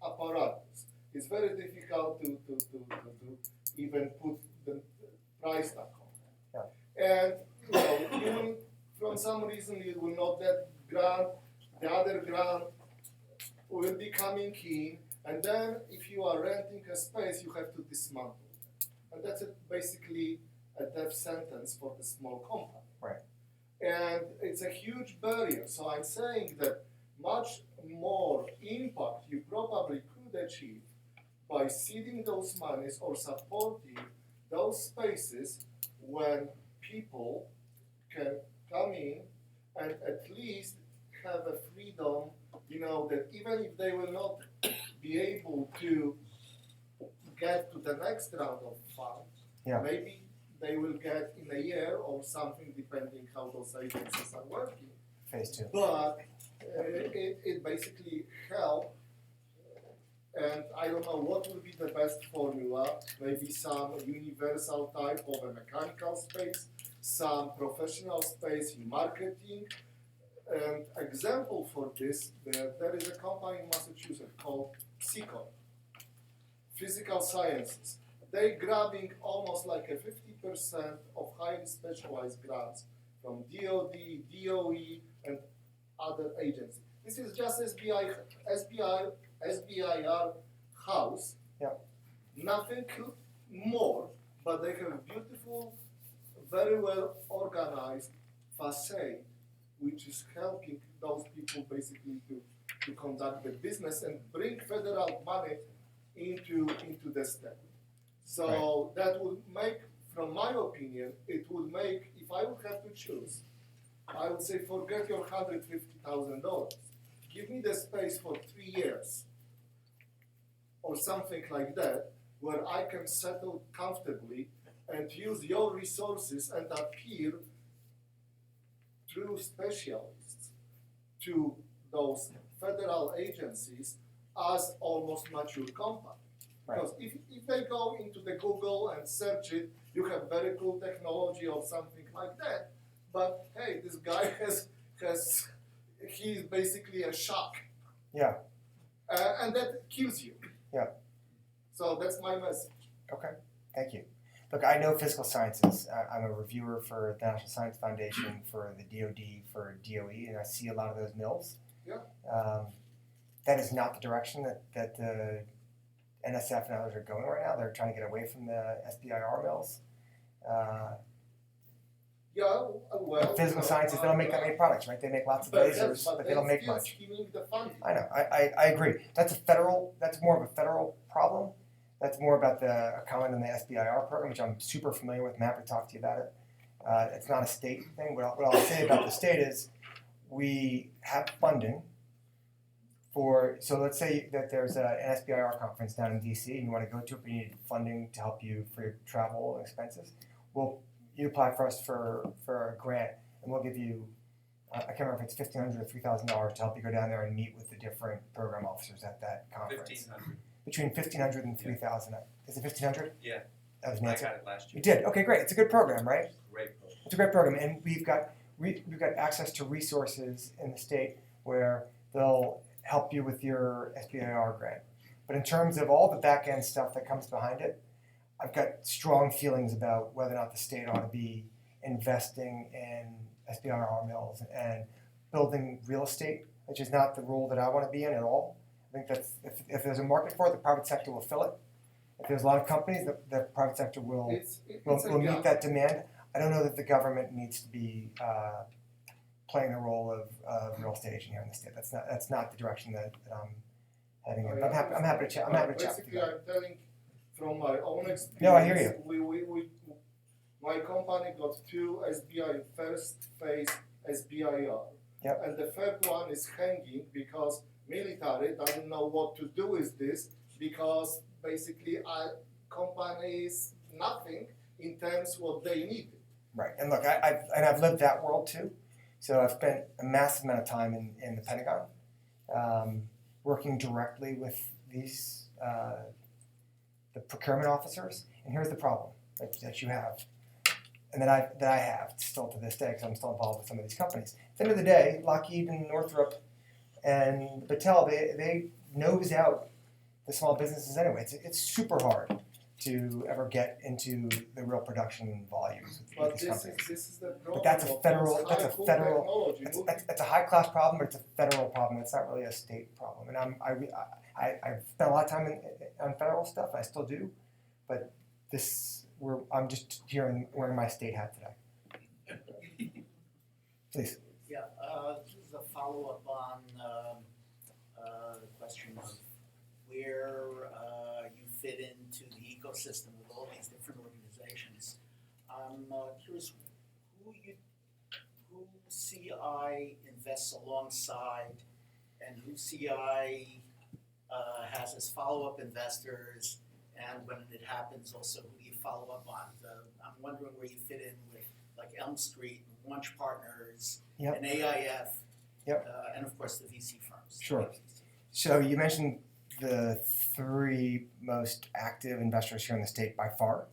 apparatus. It's very difficult to even put the price tag on it. And you will, from some reason, you will not get grant. The other grant will be coming in, and then if you are renting a space, you have to dismantle it. And that's basically a death sentence for the small company. Right. And it's a huge barrier. So I'm saying that much more impact you probably could achieve by seeding those monies or supporting those spaces when people can come in and at least have a freedom, that even if they will not be able to get to the next round of funds, maybe they will get in a year or something, depending how those agencies are working. Phase 2. But it basically helps. And I don't know what will be the best formula, maybe some universal type of a mechanical space, some professional space in marketing. An example for this, there is a company in Massachusetts called SECON, Physical Sciences. They're grabbing almost like a 50% of highly specialized grants from DOD, DOE, and other agencies. This is just SBIR house. Yeah. Nothing more, but they have a beautiful, very well organized facade, which is helping those people basically to conduct the business and bring federal money into the state. So that would make, from my opinion, it would make, if I would have to choose, I would say forget your $150,000. Give me the space for 3 years or something like that, where I can settle comfortably and use your resources and appeal through specialists to those federal agencies as almost mature company. Because if they go into the Google and search it, you have very cool technology or something like that. But hey, this guy he's basically a shark. Yeah. And that kills you. Yeah. So that's my message. Okay, thank you. Look, I know physical sciences. I'm a reviewer for the National Science Foundation, for the DoD, for DOE, and I see a lot of those mills. Yeah. That is not the direction that the NSF and others are going right now. They're trying to get away from the SBIR mills. Physical sciences, they don't make that many products, right? They make lots of lasers, but they don't make much. I know, I agree. That's more of a federal problem. That's more about the comment on the SBIR program, which I'm super familiar with. I'm happy to talk to you about it. It's not a state thing. What I'll say about the state is we have funding so let's say that there's an SBIR conference down in DC and you want to go to it, but you need funding to help you for your travel expenses. Well, you apply for us for a grant, and we'll give you, I can't remember if it's $1,500 or $3,000 to help you go down there and meet with the different program officers at that conference. 1,500. Between $1,500 and $3,000. Is it $1,500? Yeah. That was I Nancy. got it last You year. did? Okay, great. It's a good program, right? Great program. It's a great program, and we've got access to resources in the state where they'll help you with your SBIR grant. But in terms of all the back end stuff that comes behind it, I've got strong feelings about whether or not the state ought to be investing in SBIR mills and building real estate, which is not the role that I want to be in at all. I think that's if there's a market for it, the private sector will fill it. If there's a lot of companies, the private sector will meet that demand. I don't know that the government needs to be playing the role of real estate agent here in the state. That's not the direction that I'm heading in. But I'm happy to chat. Basically, I'm telling from my own experience. No, I hear you. We my company got 2 SBI first phase SBIR. Yep. And the third one is hanging because military doesn't know what to do with this because basically company is nothing in terms what they need. Right, and look, I've lived that world too. So I've spent a massive amount of time in the Pentagon, working directly with these the procurement officers. And here's the problem that you have, and that I have still to this day because I'm still involved with some of these companies. At the end of the day, Lockheed and Northrop and Battelle, they nose out the small businesses anyway. It's super hard to ever get into the real production volumes with But these companies. this is the problem. But that's a of federal. this That's a high-cool federal. technology. It's a high class problem, but it's a federal problem. It's not really a state problem. And I've spent a lot of time on federal stuff. I still do, but I'm just wearing my state hat today. Please. Yeah, this is a follow-up on the question of where you fit into the ecosystem with all these different organizations. I'm curious who CI invests alongside and who CI has as follow-up investors, and when it happens also who do you follow up on? I'm wondering where you fit in with like Elm Street, Launch Partners, Yep. and AIF, Yep. and of course the VC firms. Sure. So you mentioned the three most active investors here in the state by far.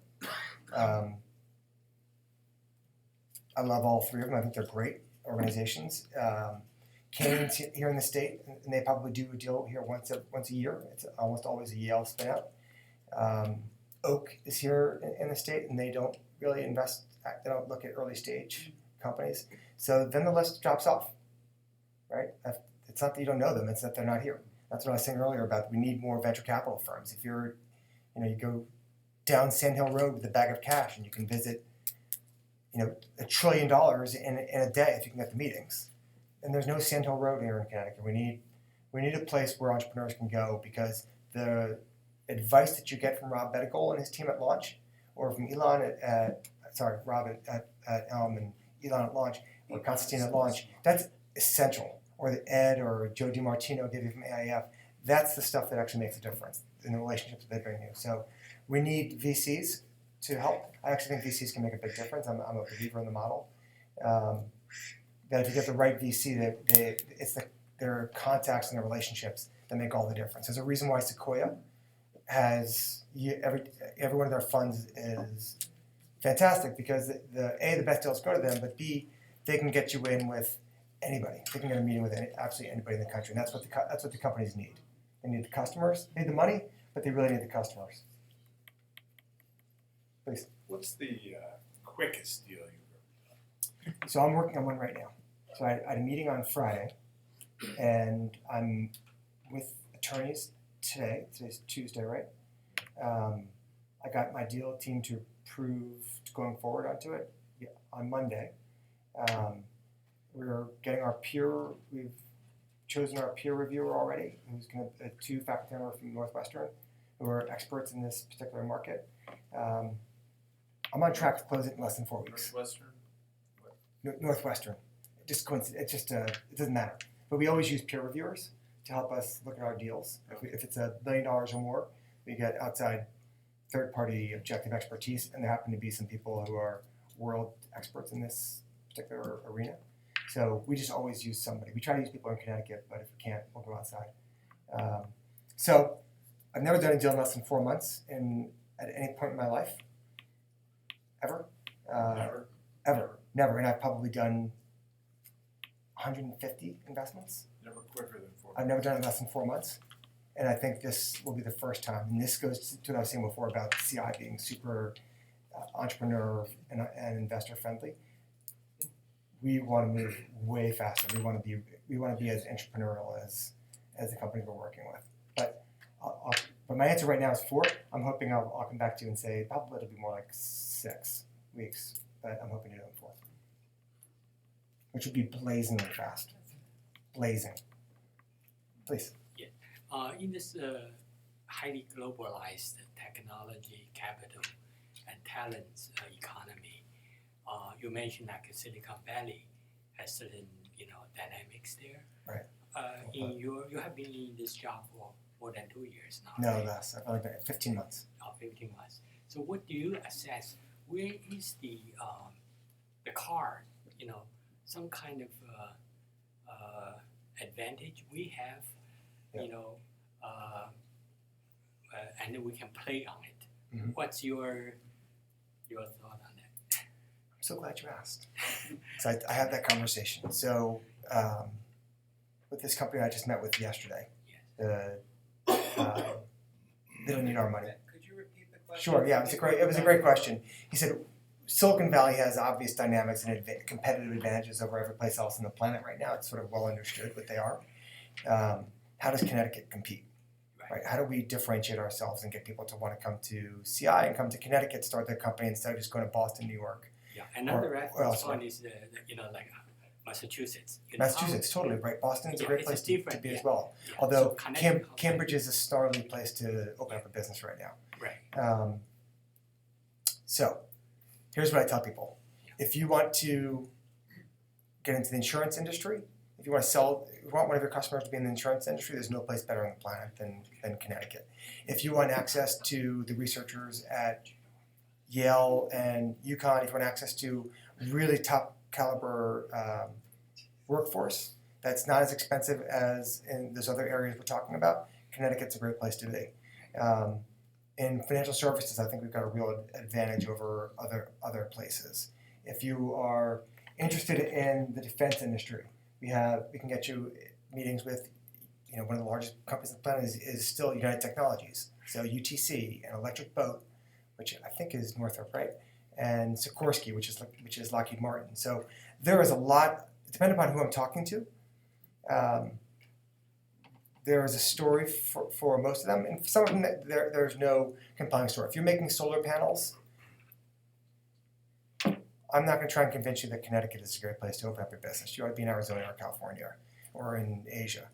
I love all three of them. I think they're great organizations. Kane's here in the state, and they probably do a deal here once a year. It's almost always a Yale spin out. Oak is here in the state, and they don't really invest. They don't look at early stage companies. So then the list drops off, right? It's not that you don't know them; it's that they're not here. That's what I was saying earlier about we need more venture capital firms. If you go down Sand Hill Road with a bag of cash and you can visit, $1 trillion in a day if you can get the meetings. And there's no Sand Hill Road here in Connecticut. We need a place where entrepreneurs can go because the advice that you get from Rob Bedigol and his team at Launch, or from Rob at Elm and Elon at Launch, or Constantine at Launch, that's essential. Or the Ed or Joe DiMartino give you from AIF. That's the stuff that actually makes a difference in the relationships that they bring you. So we need VCs to help. I actually think VCs can make a big difference. I'm a believer in the model. That if you get the right VC, it's their contacts and their relationships that make all the difference. There's a reason why Sequoia has every one of their funds is fantastic because the best deals go to them, but B, they can get you in with anybody. They can get a meeting with absolutely anybody in the country, and that's what the companies need. They need the customers. They need the money, but they really need the customers. Please. What's the quickest deal you've ever done? So I'm working on one right now. So I had a meeting on Friday, and I'm with attorneys today. Today's Tuesday, right? I got my deal team to approve going forward onto it on Monday. We're getting we've chosen our peer reviewer already, who's going to, two faculty members from Northwestern, who are experts in this particular market. I'm on track to close it in less than 4 weeks. Northwestern? Northwestern. Just coincidence. It doesn't matter. But we always use peer reviewers to help us look at our deals. If it's $1 billion or more, we get outside third-party objective expertise, and there happen to be some people who are world experts in this particular arena. So we just always use somebody. We try to use people in Connecticut, but if we can't, we'll go outside. So I've never done a deal in less than 4 months at any point in my life. Ever. Never? Ever. Never. And I've probably done 150 investments. Never quicker than 4 months. I've never done it in less than 4 months. And I think this will be the first time. And this goes to what I was saying before about CI being super entrepreneur and investor friendly. We want to move way faster. We want to be as entrepreneurial as the companies we're working with. But my answer right now is 4. I'm hoping I'll come back to you and say probably it'll be more like 6 weeks. But I'm hoping to do it in 4, which would be blazingly fast. Blazing. Please. In this highly globalized technology, capital, and talent economy, you mentioned like Silicon Valley has certain dynamics there. Right. you have been in this job for more than 2 years now. No right? less. I've only been 15 months. 15 months. So what do you assess? Where is the card? You know, some kind of advantage we have. Yeah. You know, and then we can play on it. Mhm. What's your thought on that? I'm so glad you asked. So I had that conversation. So with this company I just met with yesterday, Yes. they don't need our money. Could you repeat the question? Sure. Yeah, it was a great question. He said Silicon Valley has obvious dynamics and competitive advantages over every place else on the planet right now. It's sort of well understood what they are. How does Connecticut compete? Right? How do we differentiate ourselves and get people to want to come to CI and come to Connecticut, start their company instead of just going to Boston, New York? Yeah. Another or reference elsewhere. point is like Massachusetts. You know, Massachusetts, totally right. Boston is a Yeah, great it's place to different, be yeah. as well. Yeah. Although So Connecticut- Cambridge is a startling place to open up a business right now. Right. So here's what I tell people. If you want to get into the insurance industry, if you want one of your customers to be in the insurance industry, there's no place better on the planet than Connecticut. If you want access to the researchers at Yale and UConn, if you want access to really top caliber workforce that's not as expensive as in those other areas we're talking about, Connecticut's a great place to be. In financial services, I think we've got a real advantage over other places. If you are interested in the defense industry, we can get you meetings with, one of the largest companies on the planet is still United Technologies. So UTC and Electric Boat, which I think is Northrop, right? And Sikorsky, which is Lockheed Martin. So there is a lot, depending upon who I'm talking to, there is a story for most of them, and for some of them there's no compelling story. If you're making solar panels, I'm not going to try and convince you that Connecticut is a great place to open up your business. You ought to be in Arizona or California or in Asia.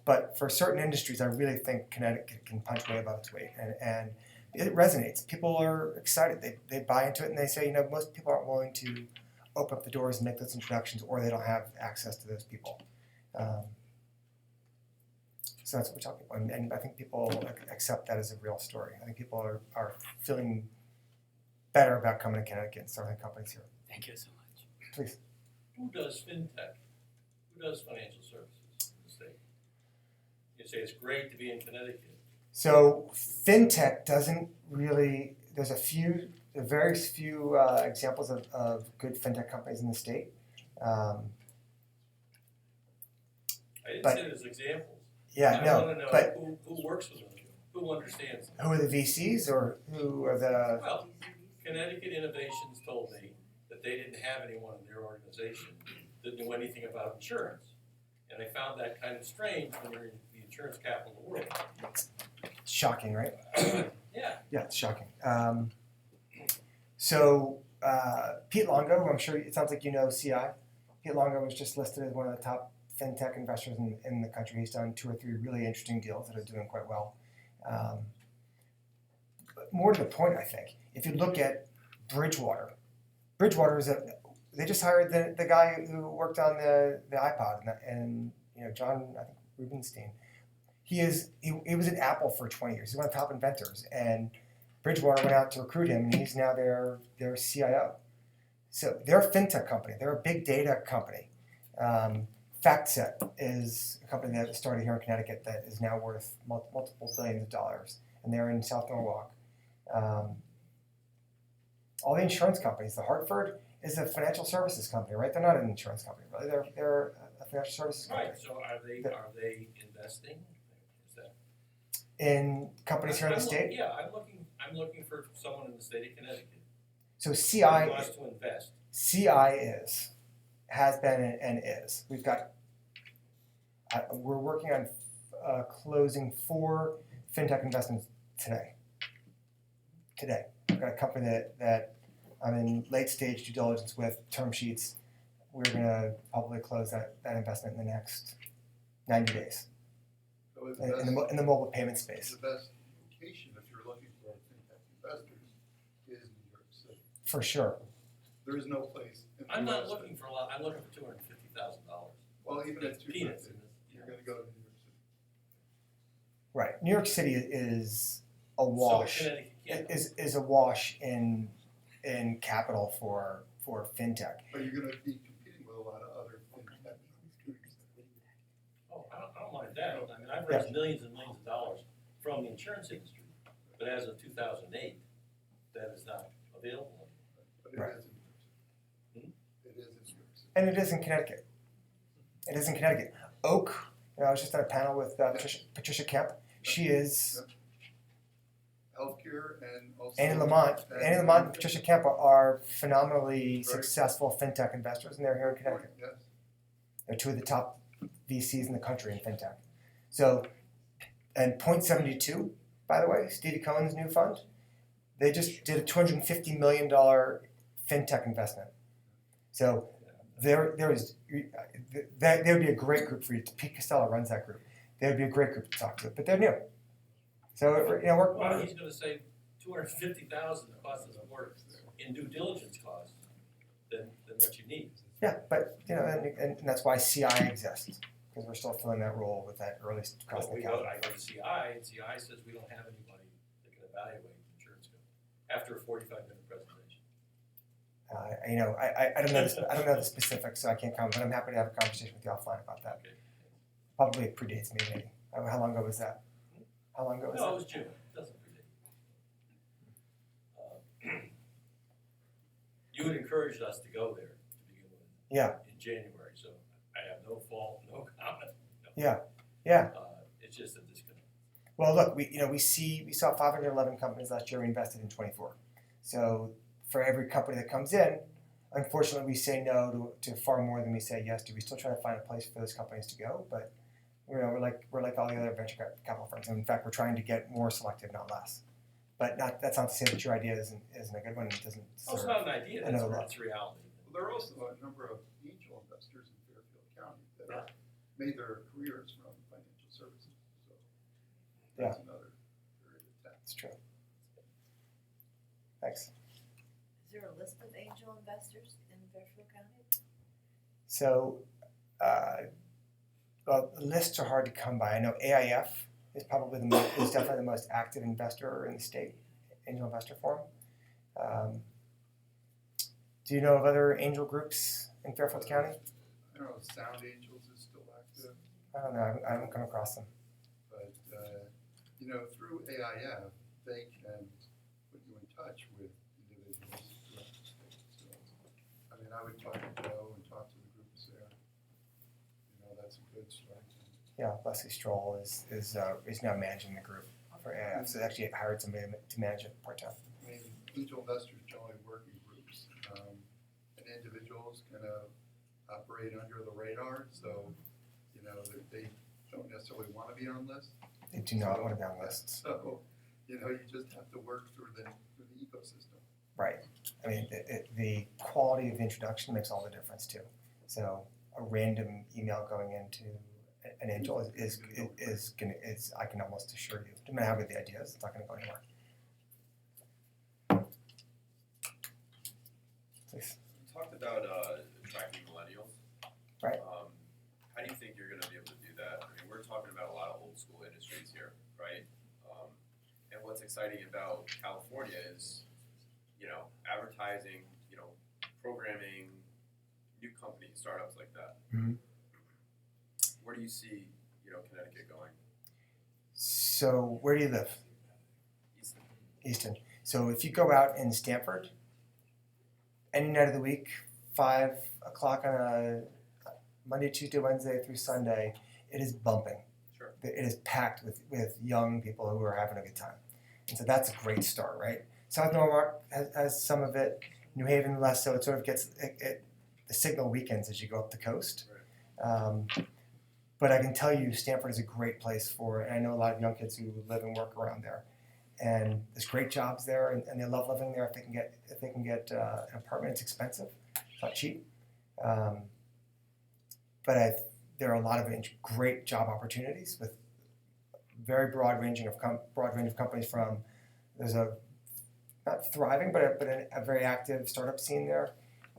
But for certain industries, I really think Connecticut can punch way above its weight, and it resonates. People are excited. They buy into it, and they say, most people aren't willing to open up the doors and make those introductions, or they don't have access to those people. So that's what we're talking about, and I think people accept that as a real story. I think people are feeling better about coming to Connecticut and starting companies here. Thank you so much. Please. Who does fintech? Who does financial services in the state? You say it's great to be in Connecticut. So fintech doesn't really. There's very few examples of good fintech companies in the state. I didn't But- say there's examples. Yeah, I no, want to know but who works with them, who understands them. who are the VCs or who are the? Well, Connecticut Innovations told me that they didn't have anyone in their organization that knew anything about insurance. And I found that kind of strange when you're in the insurance capital of the world. Shocking, right? Yeah. Yeah, it's shocking. So Pete Longo, who I'm sure it sounds like you know CI. Pete Longo was just listed as one of the top fintech investors in the country. He's done 2 or 3 really interesting deals that are doing quite well. But more to the point, I think, if you look at Bridgewater is they just hired the guy who worked on the iPod and John, I think Rubenstein. He was at Apple for 20 years. He's one of the top inventors, and Bridgewater went out to recruit him, and he's now their CIO. So they're a fintech company. They're a big data company. FactSet is a company that started here in Connecticut that is now worth multiple billions of dollars, and they're in South Norwalk. All the insurance companies, the Hartford is a financial services company, right? They're not an insurance company, really. They're a financial services company. Right, so are they investing? Is that? In companies here in the state? Yeah, I'm looking for someone in the state of Connecticut So who CI wants to invest. has been and is. We've got, we're working on closing 4 fintech investments today. We've got a company that I'm in late stage due diligence with, term sheets. We're going to probably close that investment in the next 90 days So it's in the mobile payment space. the best location if you're looking for fintech investors is New York City. For sure. There is no place in the I'm not US looking for a lot, I'm looking for $250,000. Well, Well, even at two peanuts fifty, in this. you're gonna go to New York City. Right. New York City is a wash. So Connecticut can't. Is a wash in capital for fintech. But you're gonna be competing with a lot of other fintech companies. Oh, I don't mind that. I mean, I've raised millions and millions of dollars from the insurance industry, but as of 2008, that is not available. But it Right. is in New York City. It is in New York City. And it is in Connecticut. It is in Connecticut. Oak, I was just on a panel with Patricia Kemp. She is, Healthcare and also. Annie Lamont and Patricia Kemp are phenomenally successful fintech investors, and they're here in Connecticut. Yes. They're two of the top VCs in the country in fintech. So, and Point72, by the way, Stevie Cohen's new fund, they just did a $250 million fintech investment. So there would be a great group for you. Pete Costello runs that group. They would be a great group to talk to, but they're new. So Well, we're he's gonna save $250,000 the cost of the work in due diligence costs than what you need. yeah, but and that's why CI exists, because we're still filling that role with that early cost But of capital. I go to CI, and CI says we don't have anybody that can evaluate insurance company after a 45-minute presentation. I don't know the specifics, so I can't comment. But I'm happy to have a conversation with you offline about that. Okay. Probably it predates me, maybe. How long ago was that? How long ago was No, it that? was June, it doesn't predate. You had encouraged us to go there to begin with. Yeah. In January, so I have no fault, no comment. No. Yeah. It's just a disconnect. Well, look, we saw 511 companies last year. We invested in 24. So for every company that comes in, unfortunately, we say no to far more than we say yes to. We still try to find a place for those companies to go, but we're like all the other venture capital firms. And in fact, we're trying to get more selective, not less. But that's not to say that your idea isn't a good one. It doesn't. Oh, it's not an idea, another lot. it's reality. Well, there are also a number of angel investors in Fairfield County that have made their careers from financial services, so that's another area to tap. It's true. Thanks. Is there a list of angel investors in Fairfield County? So, well, lists are hard to come by. I know AIF is probably is definitely the most active investor in the state, angel investor forum. Do you know of other angel groups in Fairfield County? I don't know, Sound Angels is still active, I don't know. I haven't come across them. but, through AIF, they can put you in touch with individuals throughout the state. So, I would talk to Joe and talk to the groups there. That's a good start. Yeah, Leslie Stroll is now managing the group for AIF. So they actually hired somebody to manage it part time. Angel investors generally work in groups, and individuals kind of operate under the radar, so, they don't necessarily want to be on lists. They do not want to be on lists. So, you just have to work through the ecosystem. Right. I mean, the quality of introduction makes all the difference too. So a random email going into an angel is I can almost assure you, no matter how good the idea is, it's not going to go anywhere. Please. You talked about attracting millennials. Right. How do you think you're going to be able to do that? I mean, we're talking about a lot of old school industries here, right? And what's exciting about California is, advertising, programming, new companies, startups like that. Mm-hmm. Where do you see, Connecticut going? So where do you live? Easton. Easton. So if you go out in Stamford, any night of the week, 5 o'clock on a Monday, Tuesday, Wednesday through Sunday, it is bumping. Sure. It is packed with young people who are having a good time. And so that's a great start, right? South Norwalk has some of it, New Haven less so. It sort of gets the signal weakens as you go up the coast. Right. But I can tell you Stamford is a great place and I know a lot of young kids who live and work around there. And there's great jobs there, and they love living there if they can get an apartment. It's expensive, it's not cheap. But there are a lot of great job opportunities with very broad range of companies. There's a not thriving, but a very active startup scene there,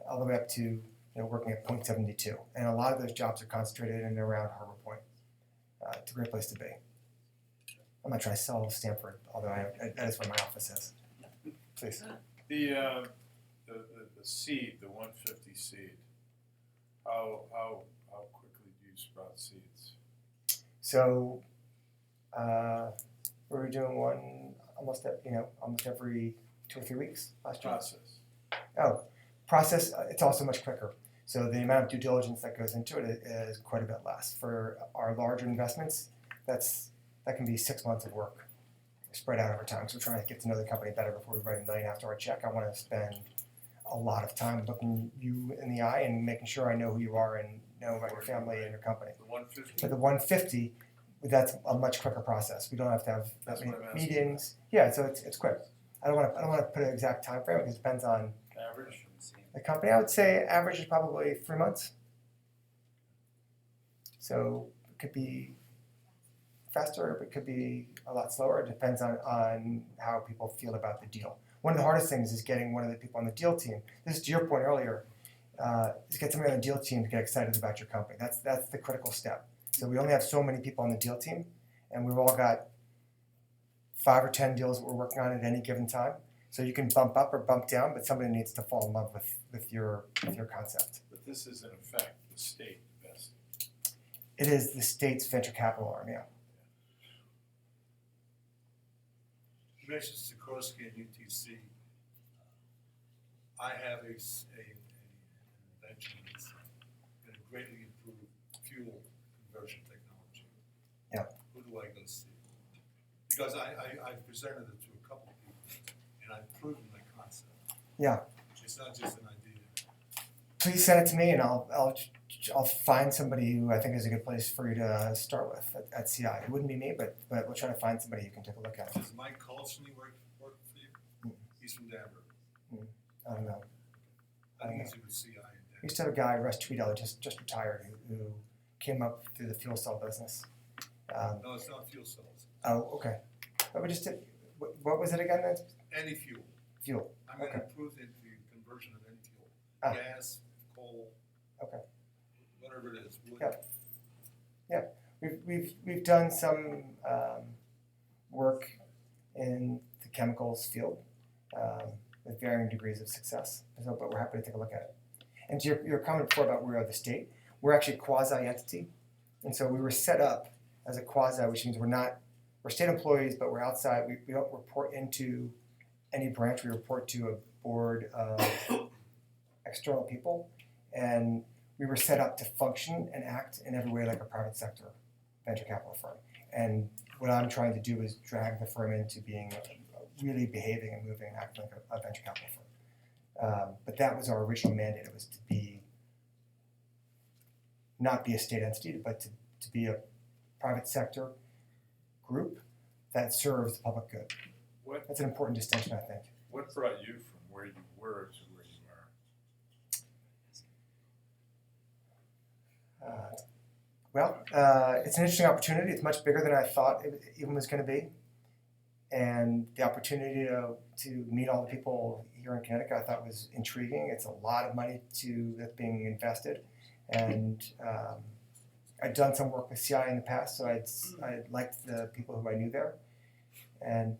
all the way up to working at 0.72. And a lot of those jobs are concentrated in and around Harbor Point. It's a great place to be. I'm not trying to sell Stanford, although that is where my office is. Please. The seed, the 150 seed, how quickly do you sprout seeds? So we were doing one almost every 2 or 3 weeks last year. Process, it's also much quicker. So the amount of due diligence that goes into it is quite a bit less. For our larger investments, that can be 6 months of work spread out over time. So we're trying to get to know the company better before we write $1 million after our check. I want to spend a lot of time looking you in the eye and making sure I know who you are and know about your family and your company. The 150? But the 150, that's a much quicker process. We don't have to have that many what I'm asking meetings. Yeah, so it's quick. I don't want to put an exact time frame because it depends on Average? the company. I would say average is probably 3 months. So it could be faster, but it could be a lot slower. It depends on how people feel about the deal. One of the hardest things is getting one of the people on the deal team. This is to your point earlier. Is get somebody on the deal team to get excited about your company. That's the critical step. So we only have so many people on the deal team, and we've all got 5 or 10 deals that we're working on at any given time. So you can bump up or bump down, but somebody needs to fall in love with your concept. But this is in effect the state investing. It is the state's venture capital arm, yeah. You mentioned Sikorsky and UTC. I have an invention that's going to greatly improve fuel conversion technology. Yeah. Who do I go see? Because I've presented it to a couple of people, and I've proven my concept. Yeah. It's not just an idea. Please send it to me, and I'll find somebody who I think is a good place for you to start with at CI. It wouldn't be me, but we'll try to find somebody who can take a look at it. Does Mike Colsony work for you? He's from Danbury. I don't know. I think he's with CI in We Danbury. used to have a guy, Russ Tweedale, just retired, who came up through the fuel cell business. No, it's not fuel cells. Oh, okay. But we just did. What was it again? Then? Any fuel. Fuel. I'm going to Okay. improve the conversion of any fuel. Ah. Gas, coal. Okay. Whatever it is. Wood. Yep. We've done some work in the chemicals field with varying degrees of success. So, but we're happy to take a look at it. And to your comment before about we are the state, we're actually a quasi-entity, and so we were set up as a quasi, which means we're state employees, but we're outside. We don't report into any branch. We report to a board of external people, and we were set up to function and act in every way like a private sector venture capital firm. And what I'm trying to do is drag the firm into being really behaving and moving and acting like a venture capital firm. But that was our original mandate. It was to not be a state entity, but to be a private sector group that serves the public good. That's an important distinction, I think. What brought you from where you were to where you are? It's an interesting opportunity. It's much bigger than I thought it even was going to be. And the opportunity to meet all the people here in Connecticut I thought was intriguing. It's a lot of money that's being invested. And I'd done some work with CI in the past, so I liked the people who I knew there. And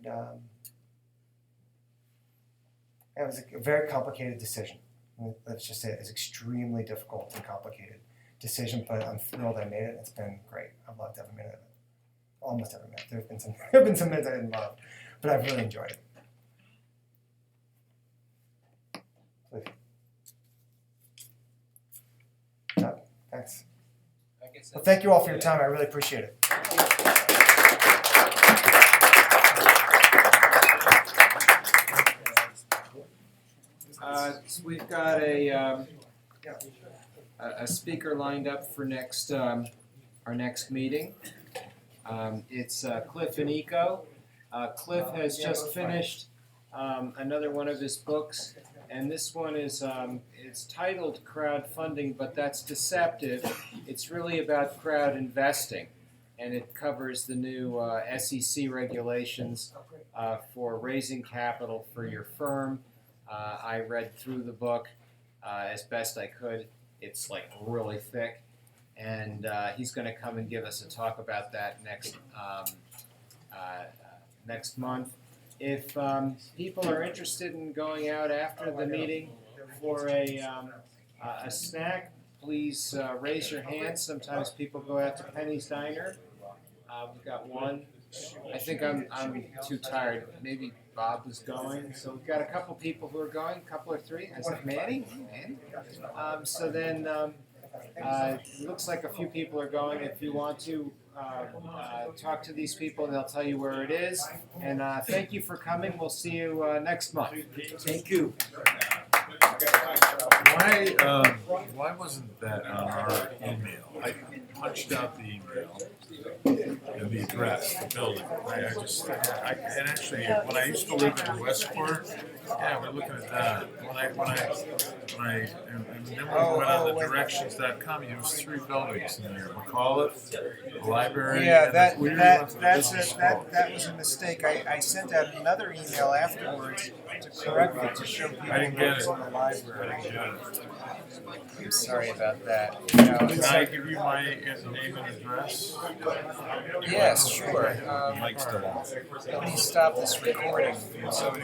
it was a very complicated decision. Let's just say it was extremely difficult and complicated decision, but I'm thrilled I made it. It's been great. I've loved every minute of it. Almost every minute. There have been some minutes I didn't love, but I've really enjoyed it. Please. Thanks. Well, thank you all for your time. I really appreciate it. So we've got a speaker lined up for our next meeting. It's Cliff and Eco. Cliff has just finished another one of his books, and this one is it's titled Crowdfunding, but that's deceptive. It's really about crowd investing, and it covers the new SEC regulations for raising capital for your firm. I read through the book as best I could. it's like really thick. And he's going to come and give us a talk about that next month. If people are interested in going out after the meeting for a snack, please raise your hand. Sometimes people go out to Penny's Diner. We've got one. I think I'm too tired. Maybe Bob was going. So we've got a couple people who are going, a couple or three. Is it Manny? Manny? So then it looks like a few people are going. If you want to talk to these people, they'll tell you where it is. And thank you for coming. We'll see you next month. Thank you. Why wasn't that on our email? I punched out the email and the address, the building. And actually, when I used to live in Westport, yeah, we're looking at that. And then we went on the directions.com, it was 3 buildings in there. McCall, the library, Yeah, and that the was a mistake. I sent out another email afterwards to correct it, to show people I didn't get what's it. in the library. I didn't get it. I'm sorry about that. Can I give you my name and address? Yes, sure. Mike's still on. Let me stop this recording so we